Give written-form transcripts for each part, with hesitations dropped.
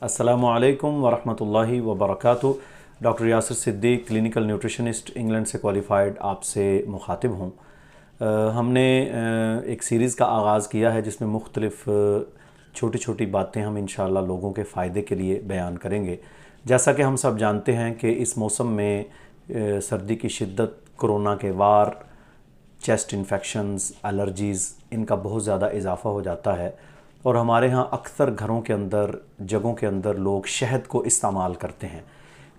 अस्सलामुअलैकुम वरहमतुल्लाहि वबरकातुहू। Doctor Yasir Siddiq, clinical nutritionist, England से क्वालिफ़ाइड, आपसे मुखातिब हूँ। हमने एक सीरीज़ का आगाज़ किया है जिसमें मुख्तलिफ़ छोटी छोटी बातें हम इंशाअल्लाह लोगों के फ़ायदे के लिए बयान करेंगे। जैसा कि हम सब जानते हैं कि इस मौसम में सर्दी की शिद्दत, कोरोना के वार, चेस्ट इन्फेक्शंस, एलर्जीज़, इनका बहुत ज़्यादा इजाफ़ा हो जाता है। और हमारे यहाँ अक्सर घरों के अंदर, जगहों के अंदर लोग शहद को इस्तेमाल करते हैं।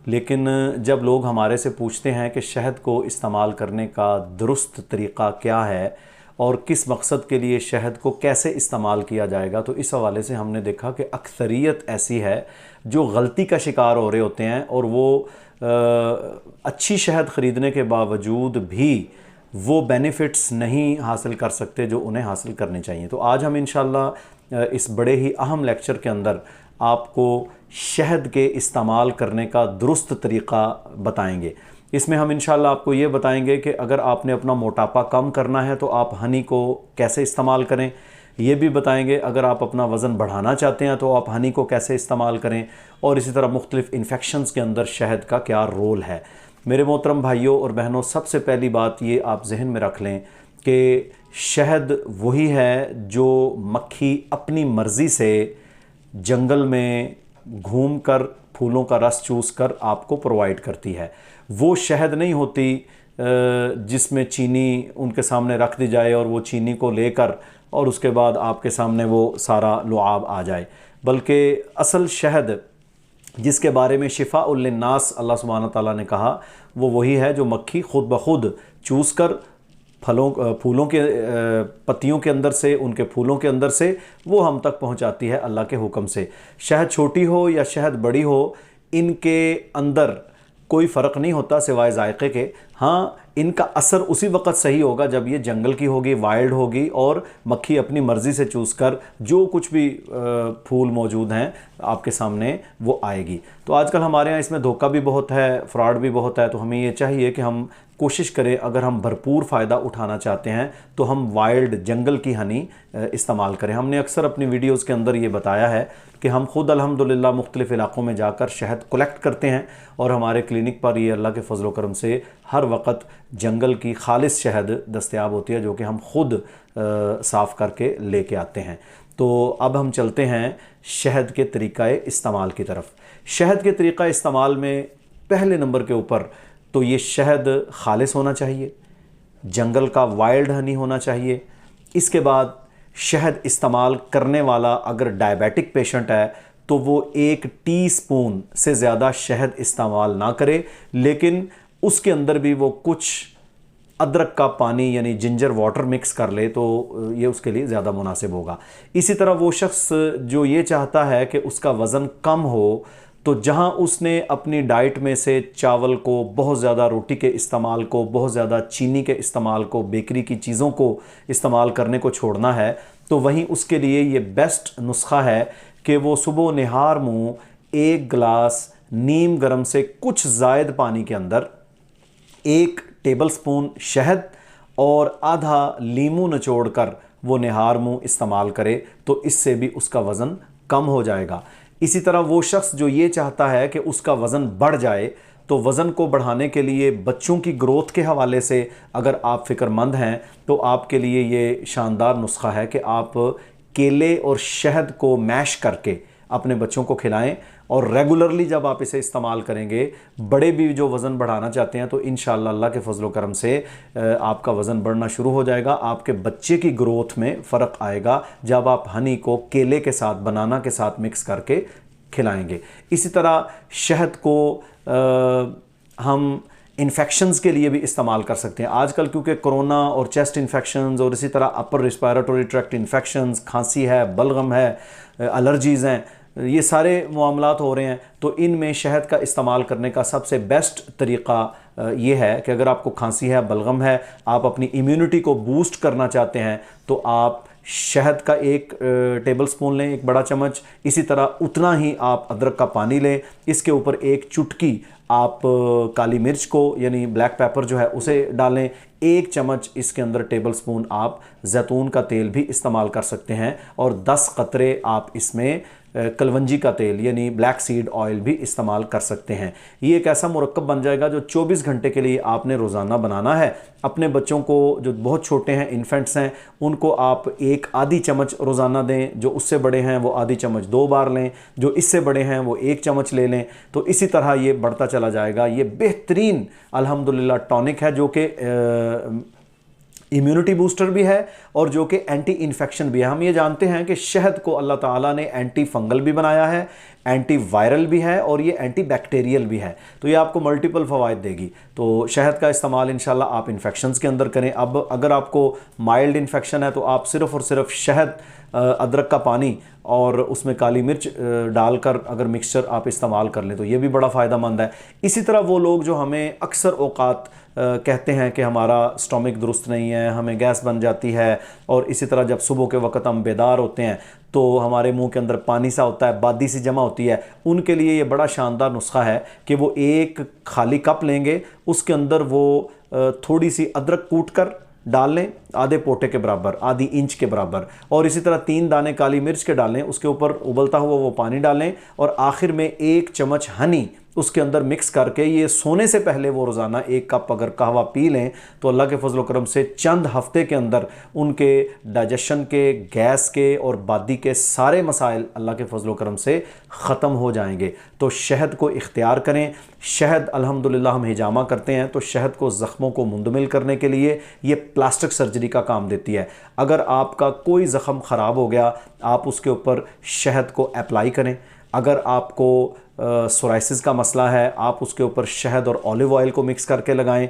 लेकिन जब लोग हमारे से पूछते हैं कि शहद को इस्तेमाल करने का दुरुस्त तरीक़ा क्या है और किस मकसद के लिए शहद को कैसे इस्तेमाल किया जाएगा, तो इस हवाले से हमने देखा कि अक्सरियत ऐसी है जो गलती का शिकार हो रहे होते हैं और वो अच्छी शहद ख़रीदने के बावजूद भी वो बेनिफिट्स नहीं हासिल कर सकते जो उन्हें हासिल करने चाहिए। तो आज हम इंशाअल्लाह इस बड़े ही अहम लेक्चर के अंदर आपको शहद के इस्तेमाल करने का दुरुस्त तरीक़ा बताएंगे। इसमें हम इंशाअल्लाह आपको ये बताएंगे कि अगर आपने अपना मोटापा कम करना है तो आप हनी को कैसे इस्तेमाल करें। ये भी बताएंगे अगर आप अपना वज़न बढ़ाना चाहते हैं तो आप हनी को कैसे इस्तेमाल करें। और इसी तरह मुख्तलिफ़ इन्फेक्शंस के अंदर शहद का क्या रोल है। मेरे मोहतरम भाइयों और बहनों, सबसे पहली बात ये आप जहन में रख लें कि शहद वही है जो मक्खी अपनी मर्ज़ी से जंगल में घूमकर फूलों का रस चूस कर आपको प्रोवाइड करती है। वो शहद नहीं होती जिसमें चीनी उनके सामने रख दी जाए और वो चीनी को लेकर और उसके बाद आपके सामने वो सारा लुआब आ जाए, बल्कि असल शहद जिसके बारे में शिफा उल लिन्नास अल्लाह सुब्हानहू तआला ने कहा, वो वही है जो मक्खी खुद ब खुद चूस कर फूलों के पत्तियों के अंदर से, उनके फूलों के अंदर से वो हम तक पहुंचाती है अल्लाह के हुक्म से। शहद छोटी हो या शहद बड़ी हो, इनके अंदर कोई फ़र्क नहीं होता सिवाय जायके के। हाँ, इनका असर उसी वक्त सही होगा जब ये जंगल की होगी, वाइल्ड होगी और मक्खी अपनी मर्ज़ी से चूस कर जो कुछ भी फूल मौजूद हैं आपके सामने वो आएगी। तो आजकल हमारे यहाँ इसमें धोखा भी बहुत है, फ्रॉड भी बहुत है। तो हमें ये चाहिए कि हम कोशिश करें, अगर हम भरपूर फ़ायदा उठाना चाहते हैं तो हम वाइल्ड जंगल की हनी इस्तेमाल करें। हमने अक्सर अपनी वीडियोज़ के अंदर ये बताया है कि हम ख़ुद अल्हम्दुलिल्लाह मुख्तलिफ़ इलाक़ों में जाकर शहद कलेक्ट करते हैं और हमारे क्लिनिक पर ये अल्लाह के फ़ज़ल व करम से हर वक्त जंगल की खालिस शहद दस्तयाब होती है जो कि हम ख़ुद साफ़ करके लेके आते हैं। तो अब हम चलते हैं शहद के तरीक़ाए इस्तेमाल की तरफ। शहद के तरीक़ा इस्तेमाल में पहले नंबर के ऊपर तो ये शहद खालिस होना चाहिए, जंगल का वाइल्ड हनी होना चाहिए। इसके बाद शहद इस्तेमाल करने वाला अगर डायबिटिक पेशेंट है तो वो 1 टीस्पून से ज़्यादा शहद इस्तेमाल ना करे, लेकिन उसके अंदर भी वो कुछ अदरक का पानी यानी जिंजर वाटर मिक्स कर ले तो ये उसके लिए ज़्यादा मुनासिब होगा। इसी तरह वो शख्स जो ये चाहता है कि उसका वज़न कम हो, तो जहाँ उसने अपनी डाइट में से चावल को, बहुत ज़्यादा रोटी के इस्तेमाल को, बहुत ज़्यादा चीनी के इस्तेमाल को, बेकरी की चीज़ों को इस्तेमाल करने को छोड़ना है, तो वहीं उसके लिए ये बेस्ट नुस्खा है कि वो सुबह निहार मुँह 1 गिलास नीम गर्म से कुछ ज़ायद पानी के अंदर 1 टेबलस्पून शहद और आधा लीमू निचोड़ कर वो निहार मुँह इस्तेमाल करे, तो इससे भी उसका वज़न कम हो जाएगा। इसी तरह वो शख्स जो ये चाहता है कि उसका वज़न बढ़ जाए, तो वज़न को बढ़ाने के लिए बच्चों की ग्रोथ के हवाले से अगर आप फ़िक्रमंद हैं तो आपके लिए ये शानदार नुस्खा है कि आप केले और शहद को मैश करके अपने बच्चों को खिलाएं और रेगुलरली जब आप इसे इस्तेमाल करेंगे, बड़े भी जो वज़न बढ़ाना चाहते हैं तो इंशाअल्लाह अल्लाह के फ़ज़ल व करम से आपका वज़न बढ़ना शुरू हो जाएगा। आपके बच्चे की ग्रोथ में फ़र्क आएगा जब आप हनी को केले के साथ, बनाना के साथ मिक्स करके खिलाएंगे। इसी तरह शहद को हम इन्फेक्शंस के लिए भी इस्तेमाल कर सकते हैं। आजकल क्योंकि कोरोना और चेस्ट इन्फेक्शंस और इसी तरह अपर रिस्पायरेटरी ट्रैक्ट इन्फेक्शंस, खांसी है, बलगम है, एलर्जीज़ हैं, ये सारे मामलात हो रहे हैं, तो इनमें शहद का इस्तेमाल करने का सबसे बेस्ट तरीक़ा ये है कि अगर आपको खांसी है, बलगम है, आप अपनी इम्यूनिटी को बूस्ट करना चाहते हैं, तो आप शहद का 1 टेबलस्पून लें, 1 बड़ा चम्मच। इसी तरह उतना ही आप अदरक का पानी लें, इसके ऊपर 1 चुटकी आप काली मिर्च को यानी ब्लैक पेपर जो है उसे डालें, 1 चम्मच इसके अंदर टेबलस्पून आप जैतून का तेल भी इस्तेमाल कर सकते हैं और 10 कतरे आप इसमें कलवंजी का तेल यानी ब्लैक सीड ऑयल भी इस्तेमाल कर सकते हैं। ये एक ऐसा मुरक्कब बन जाएगा जो 24 घंटे के लिए आपने रोज़ाना बनाना है। अपने बच्चों को जो बहुत छोटे हैं, इन्फेंट्स हैं, उनको आप एक आधी चम्मच रोज़ाना दें, जो उससे बड़े हैं वो आधी चम्मच 2 बार लें, जो इससे बड़े हैं वो 1 चम्मच ले लें। तो इसी तरह ये बढ़ता चला जाएगा। ये बेहतरीन अल्हम्दुलिल्लाह टॉनिक है जो कि इम्यूनिटी बूस्टर भी है और जो कि एंटी इन्फेक्शन भी है। हम ये जानते हैं कि शहद को अल्लाह ताला ने एंटी फंगल भी बनाया है, एंटी वायरल भी है और ये एंटी बैक्टीरियल भी है। तो ये आपको मल्टीपल फ़वाइद देगी। तो शहद का इस्तेमाल इंशाल्लाह आप इन्फेक्शंस के अंदर करें। अब अगर आपको माइल्ड इन्फेक्शन है तो आप सिर्फ़ और सिर्फ शहद, अदरक का पानी और उसमें काली मिर्च डालकर अगर मिक्सचर आप इस्तेमाल कर लें तो ये भी बड़ा फ़ायदा मंद है। इसी तरह वो लोग जो हमें अक्सर औक़ात कहते हैं कि हमारा स्टोमिक दुरुस्त नहीं है, हमें गैस बन जाती है, और इसी तरह जब सुबह के वक्त हम बेदार होते हैं तो हमारे मुंह के अंदर पानी सा होता है, बादी सी जमा होती है, उनके लिए ये बड़ा शानदार नुस्खा है कि वो एक खाली कप लेंगे, उसके अंदर वो थोड़ी सी अदरक कूट कर डाल लें, आधे पोटे के बराबर, आधी इंच के बराबर, और इसी तरह 3 दाने काली मिर्च के डालें, उसके ऊपर उबलता हुआ वो पानी डालें और आखिर में 1 चम्मच हनी उसके अंदर मिक्स करके ये सोने से पहले वो रोज़ाना 1 कप अगर कहवा पी लें तो अल्लाह के फजल करम से चंद हफ्ते के अंदर उनके डाइजेशन के, गैस के और बादी के सारे मसाइल अल्लाह के फजल करम से ख़त्म हो जाएंगे। तो शहद को इख्तियार करें। शहद अल्हम्दुलिल्लाह हम हिजामा करते हैं तो शहद को ज़ख्मों को मुंदमिल करने के लिए ये प्लास्टिक सर्जरी का काम देती है। अगर आपका कोई ज़ख्म ख़राब हो गया आप उसके ऊपर शहद को अप्लाई करें। अगर आपको सोराइसिस का मसला है आप उसके ऊपर शहद और ऑलिव ऑयल को मिक्स करके लगाएं।